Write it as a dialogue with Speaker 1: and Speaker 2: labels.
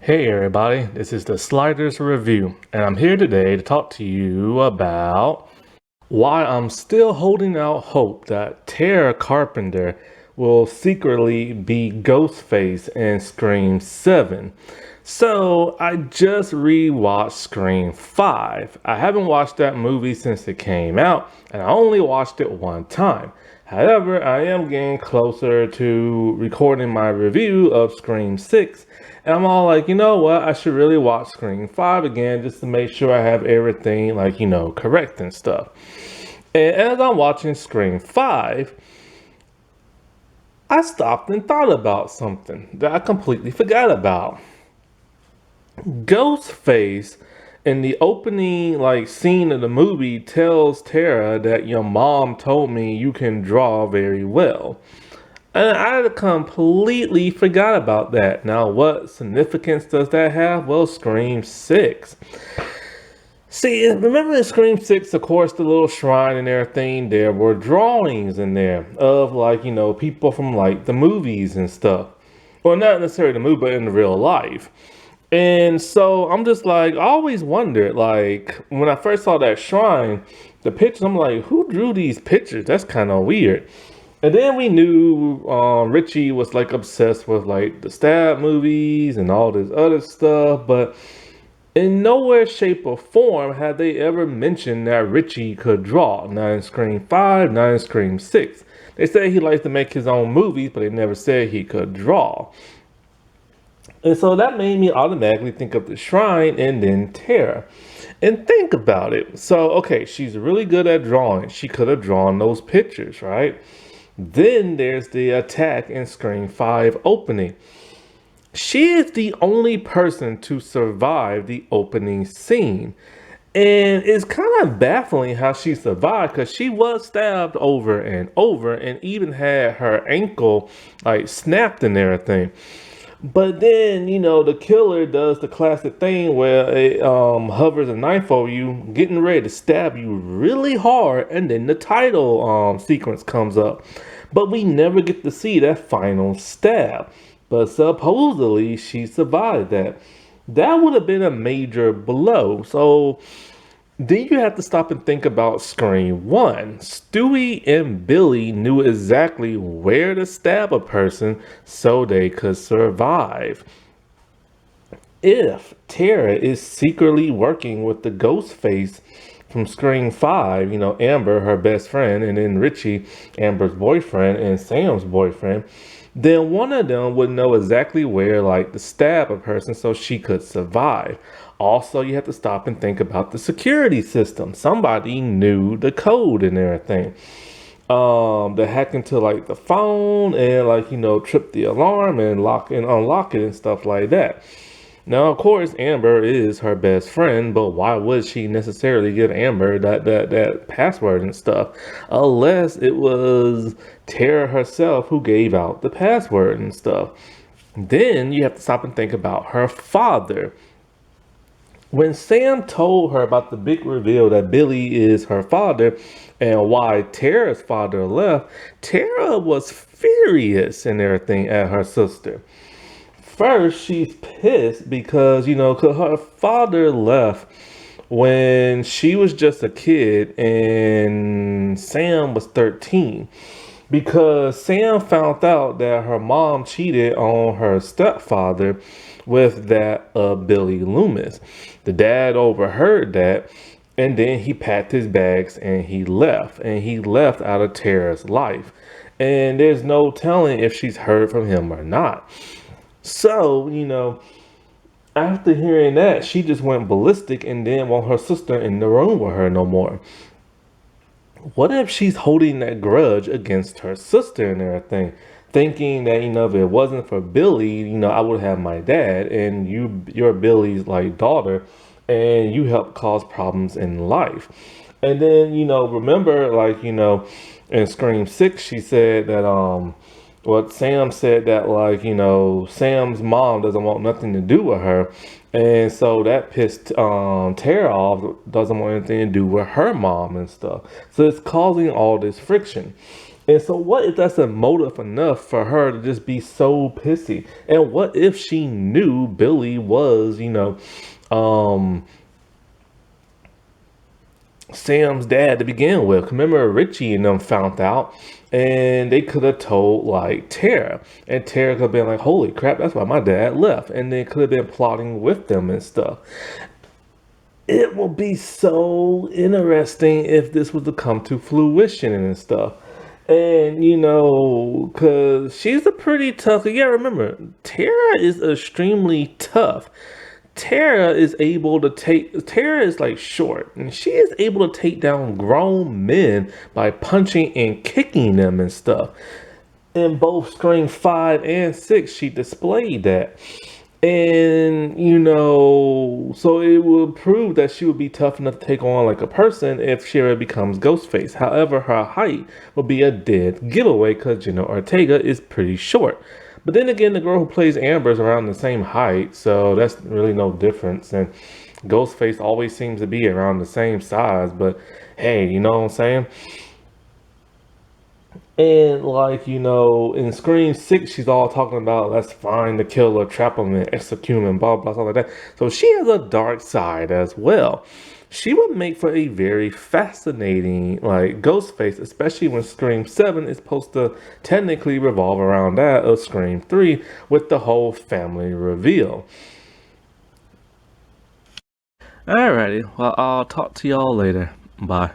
Speaker 1: Hey everybody, this is the Sliders Review, and I'm here today to talk to you about why I'm still holding out hope that Tara Carpenter will secretly be Ghostface in Scream 7. So, I just rewatched Scream 5. I haven't watched that movie since it came out, and I only watched it one time. However, I am getting closer to recording my review of Scream 6, and I'm all like, you know what, I should really watch Scream 5 again just to make sure I have everything, correct and stuff. And as I'm watching Scream 5, I stopped and thought about something that I completely forgot about. Ghostface in the opening scene of the movie tells Tara that your mom told me you can draw very well. And I completely forgot about that. Now, what significance does that have? Well, Scream 6. See, remember in Scream 6, of course, the little shrine and everything, there were drawings in there of, people from, the movies and stuff. Well, not necessarily the movie, but in real life. And so I'm just like, I always wondered, when I first saw that shrine, the pictures, I'm like, who drew these pictures? That's kind of weird. And then we knew Richie was obsessed with the stab movies and all this other stuff, but in nowhere, shape, or form had they ever mentioned that Richie could draw. Not in Scream 5, not in Scream 6. They say he likes to make his own movies, but they never said he could draw. And so that made me automatically think of the shrine and then Tara. And think about it. So, okay, she's really good at drawing. She could have drawn those pictures, right? Then there's the attack in Scream 5 opening. She is the only person to survive the opening scene. And it's kind of baffling how she survived because she was stabbed over and over and even had her ankle snapped and everything. But then, the killer does the classic thing where it hovers a knife over you, getting ready to stab you really hard, and then the title sequence comes up. But we never get to see that final stab. But supposedly, she survived that. That would have been a major blow. So then you have to stop and think about Scream 1. Stewie and Billy knew exactly where to stab a person so they could survive. If Tara is secretly working with the Ghostface from Scream 5, Amber, her best friend, and then Richie, Amber's boyfriend, and Sam's boyfriend, then one of them would know exactly where, to stab a person so she could survive. Also, you have to stop and think about the security system. Somebody knew the code and everything. They hack into the phone and trip the alarm and lock and unlock it and stuff like that. Now, of course, Amber is her best friend, but why would she necessarily give Amber that password and stuff? Unless it was Tara herself who gave out the password and stuff. Then you have to stop and think about her father. When Sam told her about the big reveal that Billy is her father and why Tara's father left, Tara was furious and everything at her sister. First, she's pissed because, 'cause her father left when she was just a kid and Sam was 13. Because Sam found out that her mom cheated on her stepfather with that Billy Loomis. The dad overheard that, and then he packed his bags and he left. And he left out of Tara's life. And there's no telling if she's heard from him or not. So, after hearing that, she just went ballistic and didn't want her sister in the room with her no more. What if she's holding that grudge against her sister and everything? Thinking that, if it wasn't for Billy, I would have my dad and you're Billy's daughter and you help cause problems in life. And then, remember, in Scream 6, she said that, what Sam said that Sam's mom doesn't want nothing to do with her, and so that pissed Tara off. Doesn't want anything to do with her mom and stuff. So it's causing all this friction. And so, what if that's a motive enough for her to just be so pissy? And what if she knew Billy was, um, Sam's dad to begin with? Remember, Richie and them found out, and they could have told like Tara, and Tara could have been like, "Holy crap, that's why my dad left," and they could have been plotting with them and stuff. It will be so interesting if this was to come to fruition and stuff. And because she's a pretty tough. Yeah, remember, Tara is extremely tough. Tara is like short, and she is able to take down grown men by punching and kicking them and stuff. In both Scream 5 and 6, she displayed that. And so it would prove that she would be tough enough to take on like a person if Shira becomes Ghostface. However, her height will be a dead giveaway because Ortega is pretty short. But then again, the girl who plays Amber is around the same height, so that's really no difference. And Ghostface always seems to be around the same size. But hey, you know what I'm saying? And like, in Scream 6, she's all talking about let's find the killer, trap him, and execute him, and blah blah stuff like that. So she has a dark side as well. She would make for a very fascinating like Ghostface, especially when Scream 7 is supposed to technically revolve around that of Scream 3 with the whole family reveal. Alrighty, well I'll talk to y'all later. Bye.